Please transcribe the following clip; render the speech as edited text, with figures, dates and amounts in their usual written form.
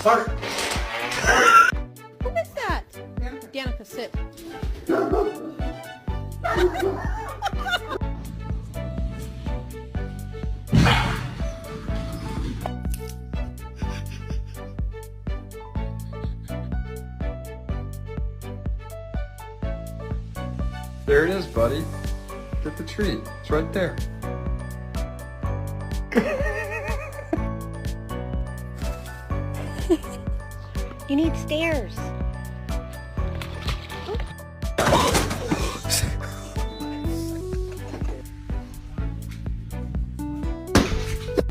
Fart. Who is that? Danica, sit. There it is, buddy. Get the treat. It's right there. You need stairs.